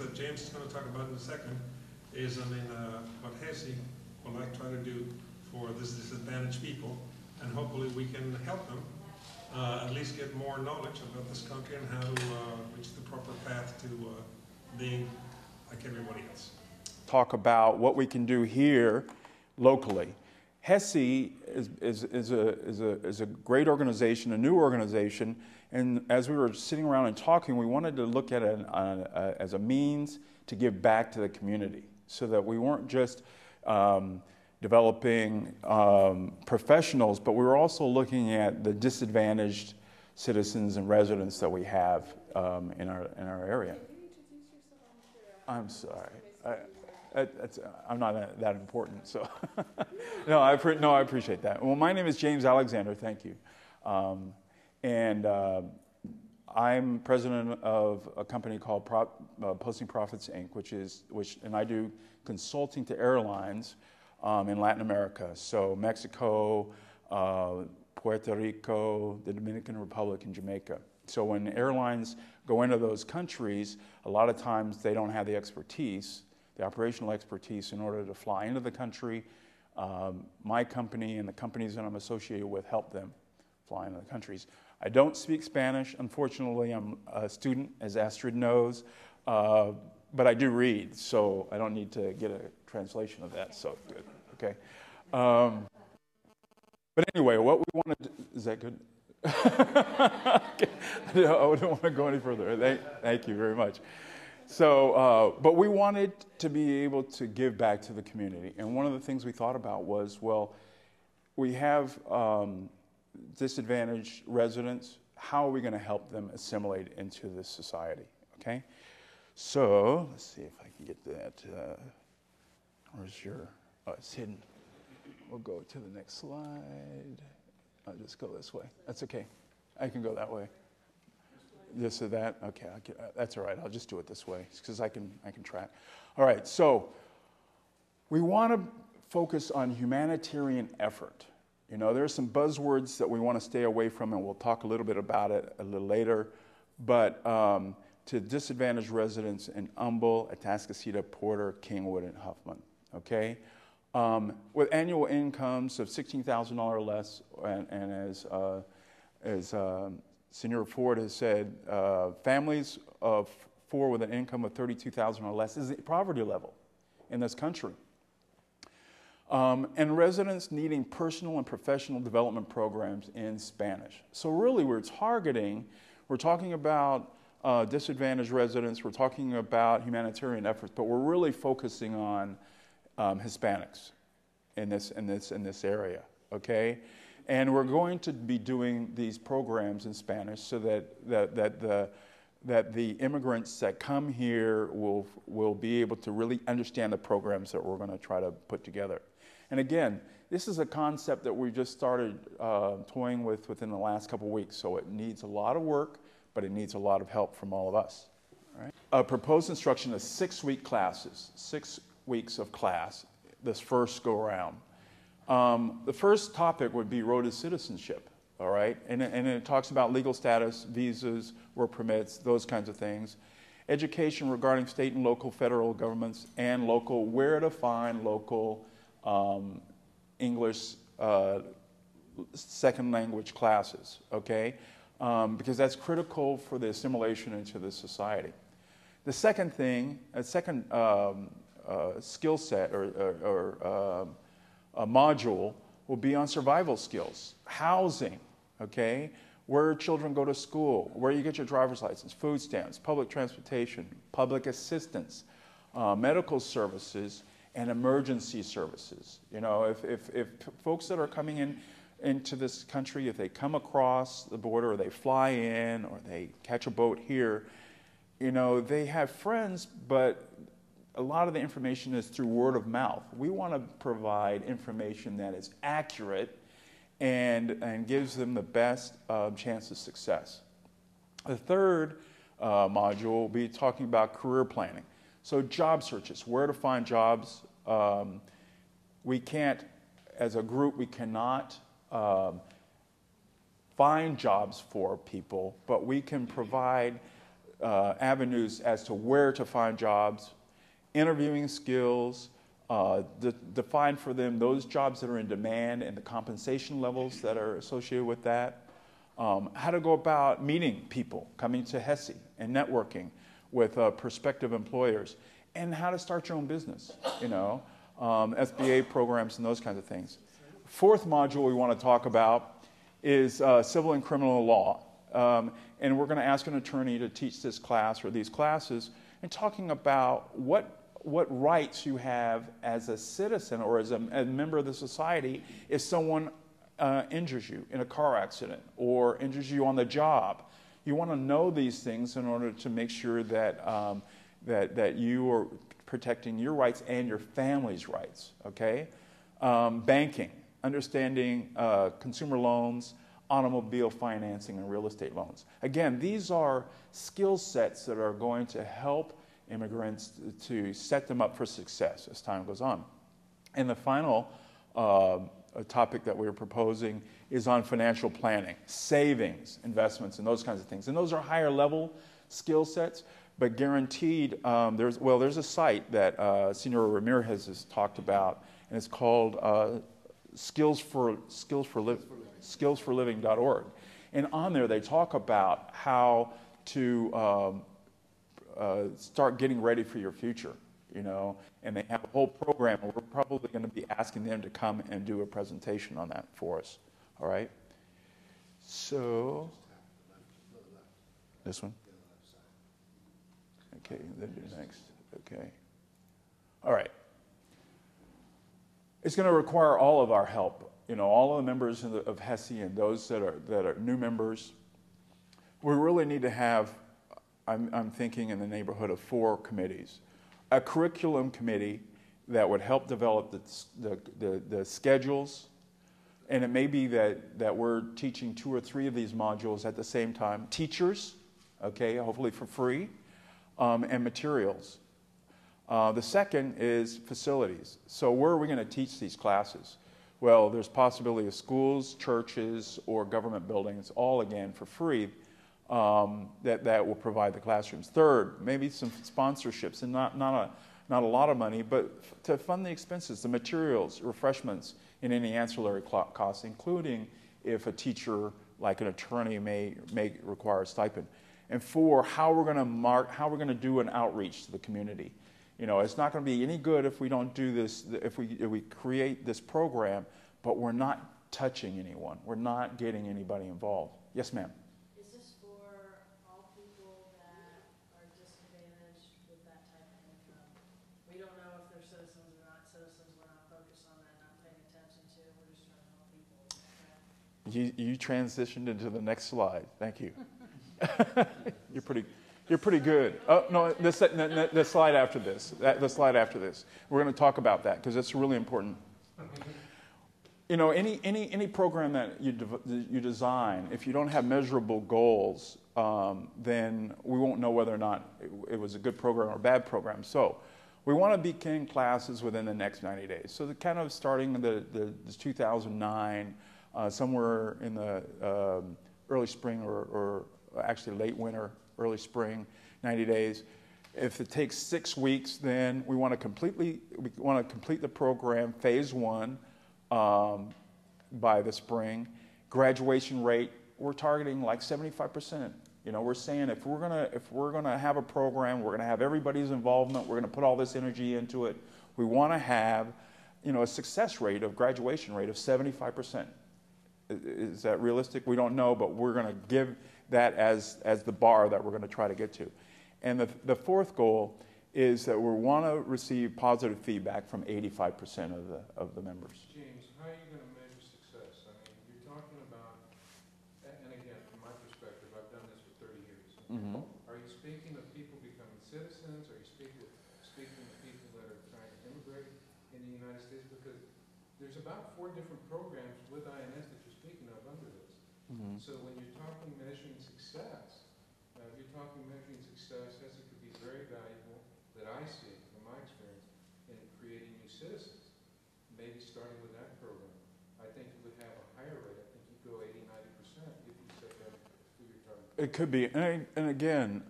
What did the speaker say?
that James is going to talk about in a second is, I mean, what HESI will like try to do for this disadvantaged people, and hopefully we can help them at least get more knowledge about this country and how to reach the proper path to being like everybody else. Talk about what we can do here locally. HESI is a great organization, a new organization, and as we were sitting around and talking, we wanted to look at it as a means to give back to the community, so that we weren't just developing professionals, but we were also looking at the disadvantaged citizens and residents that we have in our area. I'm sorry. I'm not that important, so no, I appreciate that. Well, my name is James Alexander. Thank you, and I'm president of a company called Posting Profits Inc., and I do consulting to airlines in Latin America, so Mexico, Puerto Rico, the Dominican Republic, and Jamaica. So when airlines go into those countries, a lot of times they don't have the expertise, the operational expertise in order to fly into the country. My company and the companies that I'm associated with help them fly into the countries. I don't speak Spanish. Unfortunately, I'm a student, as Astrid knows, but I do read, so I don't need to get a translation of that, so good, okay. But anyway, what we want to do, is that good? Okay. I don't want to go any further. Thank you very much. So, but we wanted to be able to give back to the community. And one of the things we thought about was, well, we have disadvantaged residents. How are we going to help them assimilate into this society, okay? So, let's see if I can get that. Where's your, oh, it's hidden. We'll go to the next slide. I'll just go this way. That's okay. I can go that way. This or that? Okay, that's all right. I'll just do it this way because I can track. All right, so we want to focus on humanitarian effort. You know, there's some buzzwords that we want to stay away from, and we'll talk a little bit about it a little later. But to disadvantaged residents in Humble, Atascocita, Porter, Kingwood, and Huffman, okay? With annual incomes of $16,000 or less, and as Senator Ford has said, families of 4 with an income of $32,000 or less is the poverty level in this country. And residents needing personal and professional development programs in Spanish. So really we're talking about disadvantaged residents, we're talking about humanitarian efforts, but we're really focusing on Hispanics in this area, okay? And we're going to be doing these programs in Spanish so that the immigrants that come here will be able to really understand the programs that we're going to try to put together. And again, this is a concept that we just started toying with within the last couple of weeks, so it needs a lot of work, but it needs a lot of help from all of us. All right? A proposed instruction is 6-week classes, 6 weeks of class, this first go around. The first topic would be road to citizenship, all right? And it talks about legal status, visas, work permits, those kinds of things. Education regarding state and local federal governments and local, where to find local English second language classes, okay? Because that's critical for the assimilation into the society. The second thing, skill set or a module will be on survival skills, housing, okay, where children go to school, where you get your driver's license, food stamps, public transportation, public assistance, medical services, and emergency services. You know, if folks that are coming into this country, if they come across the border or they fly in or they catch a boat here, you know, they have friends, but a lot of the information is through word of mouth. We want to provide information that is accurate and gives them the best chance of success. The third module will be talking about career planning. So job searches, where to find jobs. We can't, as a group, we cannot find jobs for people, but we can provide avenues as to where to find jobs, interviewing skills, define for them those jobs that are in demand and the compensation levels that are associated with that, how to go about meeting people, coming to HESI and networking with prospective employers, and how to start your own business, SBA programs and those kinds of things. Fourth module we want to talk about is civil and criminal law. And we're going to ask an attorney to teach this class or these classes and talking about what rights you have as a citizen or as a member of the society if someone injures you in a car accident or injures you on the job. You want to know these things in order to make sure that, that you are protecting your rights and your family's rights, okay? Banking, understanding consumer loans, automobile financing, and real estate loans. Again, these are skill sets that are going to help immigrants to set them up for success as time goes on. And the final topic that we're proposing is on financial planning, savings, investments, and those kinds of things. And those are higher level skill sets, but guaranteed, there's a site that Senor Ramirez has talked about, and it's called skillsforliving.org. And on there they talk about how to start getting ready for your future, and they have a whole program, and we're probably going to be asking them to come and do a presentation on that for us. All right? So, this one? Okay, then do next. Okay. All right. It's going to require all of our help. All of the members of HESI and those that are new members. We really need to have, I'm thinking, in the neighborhood of 4 committees. A curriculum committee that would help develop the schedules, and it may be that we're teaching 2 or 3 of these modules at the same time. Teachers, okay, hopefully for free, and materials. The second is facilities. So where are we going to teach these classes? Well, there's possibility of schools, churches, or government buildings, all again for free, that will provide the classrooms. Third, maybe some sponsorships, and not a lot of money, but to fund the expenses, the materials, refreshments, and any ancillary costs, including if a teacher, like an attorney, may require a stipend. And 4, how we're going to do an outreach to the community. It's not going to be any good if we don't do this, if we create this program, but we're not touching anyone. We're not getting anybody involved. Yes, ma'am. Is this for all people that are disadvantaged with that type of income? We don't know if they're citizens or not citizens. We're not focused on that, not paying attention to. We're just trying to help people. You transitioned into the next slide. Thank you. You're pretty good. Oh no, the slide after this. The slide after this. We're going to talk about that because it's really important. Any program that you design, if you don't have measurable goals, then we won't know whether or not it was a good program or a bad program. So we want to begin classes within the next 90 days. So the kind of starting the 2009, somewhere in the early spring or actually late winter, early spring, 90 days. If it takes 6 weeks, then we want to complete the program, phase 1, by the spring. Graduation rate, we're targeting like 75%. We're saying if we're gonna have a program, we're gonna have everybody's involvement, we're gonna put all this energy into it. We want to have, a success rate of graduation rate of 75%. Is that realistic? We don't know, but we're going to give that as the bar that we're going to try to get to. And the fourth goal is that we want to receive positive feedback from 85% of the members. James, how are you going to measure success? I mean, you're talking about, and again, from my perspective, I've done this for 30 years. Mm-hmm. Are you speaking of people becoming citizens? Are you speaking of people that are trying to immigrate in the United States? Because there's about 4 different programs with INS that you're speaking of under this. Mm-hmm. So when you're talking measuring success, HESI could be very valuable, that I see from my experience, in creating new citizens. Maybe starting with that program. I think you would have a higher rate. I think you'd go 80-90% if you set that for your target. It could be. And again,